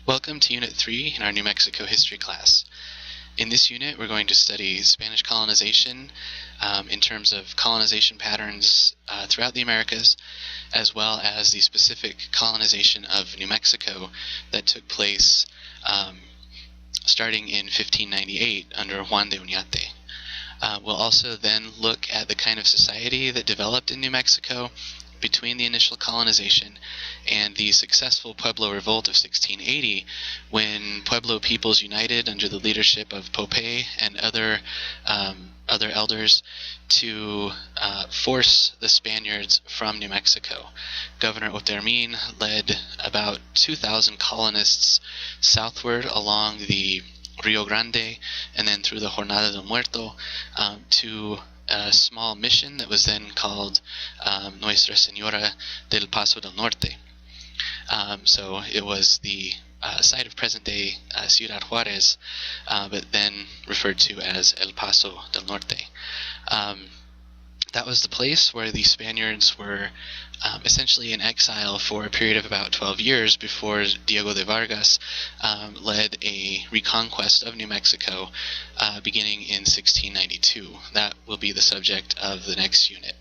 Welcome to Unit 3 in our New Mexico history class. In this unit, we're going to study Spanish colonization in terms of colonization patterns throughout the Americas, as well as the specific colonization of New Mexico that took place starting in 1598 under Juan de Oñate. We'll also then look at the kind of society that developed in New Mexico between the initial colonization and the successful Pueblo Revolt of 1680, when Pueblo peoples united under the leadership of Pope and other elders to force the Spaniards from New Mexico. Governor Otermin led about 2,000 colonists southward along the Rio Grande and then through the Jornada del Muerto to a small mission that was then called Nuestra Señora del Paso del Norte. So it was the site of present-day Ciudad Juarez, but then referred to as El Paso del Norte. That was the place where the Spaniards were essentially in exile for a period of about 12 years before Diego de Vargas led a reconquest of New Mexico beginning in 1692. That will be the subject of the next unit.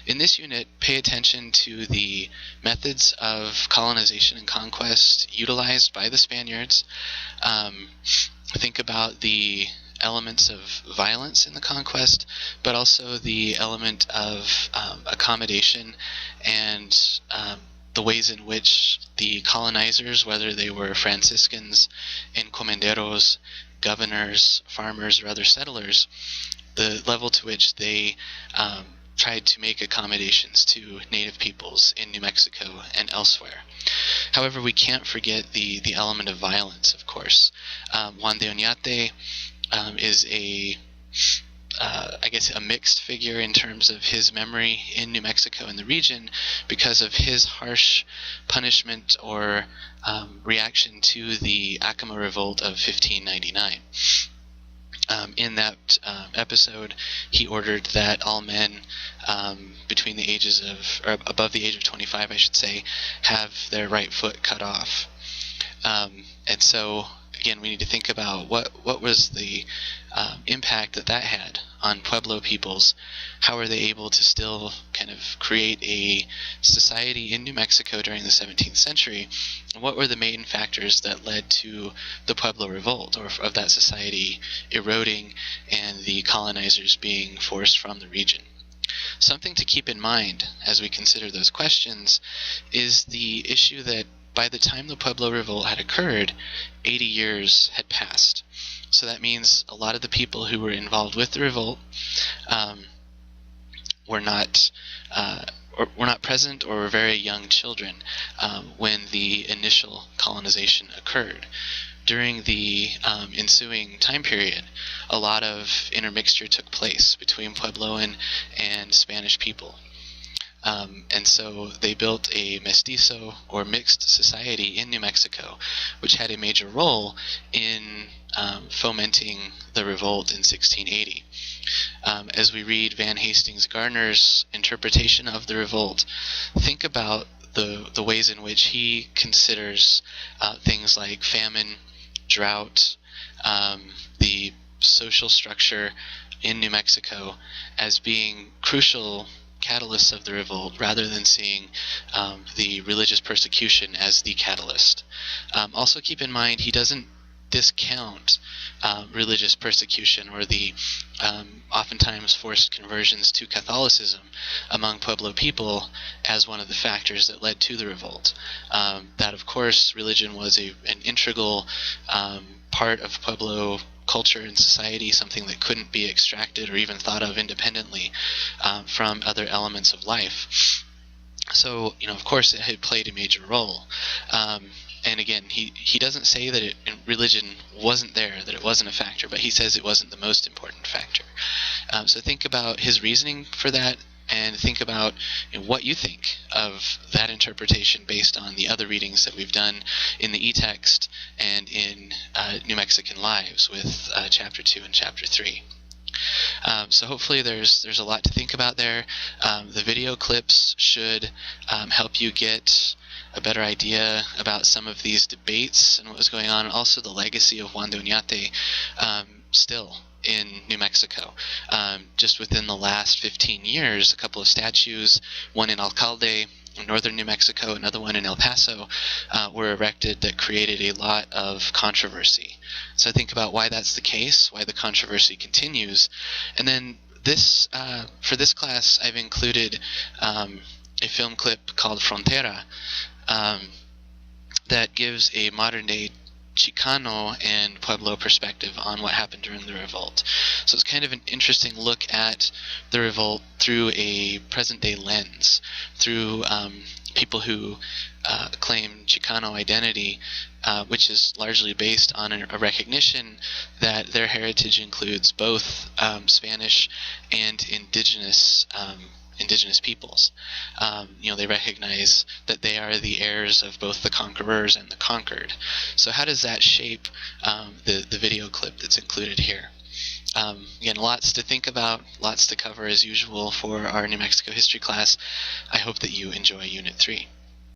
In this unit, pay attention to the methods of colonization and conquest utilized by the Spaniards. Think about the elements of violence in the conquest, but also the element of accommodation and the ways in which the colonizers, whether they were Franciscans, encomenderos, governors, farmers, or other settlers, the level to which they tried to make accommodations to native peoples in New Mexico and elsewhere. However, we can't forget the element of violence, of course. Juan de Oñate is I guess a mixed figure in terms of his memory in New Mexico and the region because of his harsh punishment or reaction to the Acoma Revolt of 1599. In that episode, he ordered that all men between the ages of, or above the age of 25, I should say, have their right foot cut off. And so, again, we need to think about what was the impact that had on Pueblo peoples. How are they able to still kind of create a society in New Mexico during the 17th century? And what were the main factors that led to the Pueblo Revolt, or of that society eroding and the colonizers being forced from the region? Something to keep in mind as we consider those questions is the issue that by the time the Pueblo Revolt had occurred, 80 years had passed. So that means a lot of the people who were involved with the revolt were not present or were very young children when the initial colonization occurred. During the ensuing time period, a lot of intermixture took place between Puebloan and Spanish people. And so they built a mestizo or mixed society in New Mexico, which had a major role in fomenting the revolt in 1680. As we read Van Hastings Garner's interpretation of the revolt, think about the ways in which he considers things like famine, drought, the social structure in New Mexico as being crucial catalysts of the revolt, rather than seeing the religious persecution as the catalyst. Also keep in mind, he doesn't discount religious persecution or the oftentimes forced conversions to Catholicism among Pueblo people as one of the factors that led to the revolt. That, of course, religion was an integral part of Pueblo culture and society, something that couldn't be extracted or even thought of independently from other elements of life. So, of course, it had played a major role. And again, he doesn't say that religion wasn't there, that it wasn't a factor, but he says it wasn't the most important factor. So think about his reasoning for that, and think about what you think of that interpretation based on the other readings that we've done in the e-text and in New Mexican Lives with Chapter 2 and Chapter 3. So hopefully there's a lot to think about there. The video clips should help you get a better idea about some of these debates and what was going on, and also the legacy of Juan de Oñate still in New Mexico. Just within the last 15 years, a couple of statues, one in Alcalde, northern New Mexico, another one in El Paso, were erected that created a lot of controversy. So think about why that's the case, why the controversy continues, and then this for this class I've included a film clip called Frontera that gives a modern-day Chicano and Pueblo perspective on what happened during the revolt. So it's kind of an interesting look at the revolt through a present-day lens, through people who claim Chicano identity, which is largely based on a recognition that their heritage includes both Spanish and indigenous peoples. They recognize that they are the heirs of both the conquerors and the conquered. So how does that shape the video clip that's included here? Again, lots to think about, lots to cover as usual for our New Mexico history class. I hope that you enjoy Unit 3.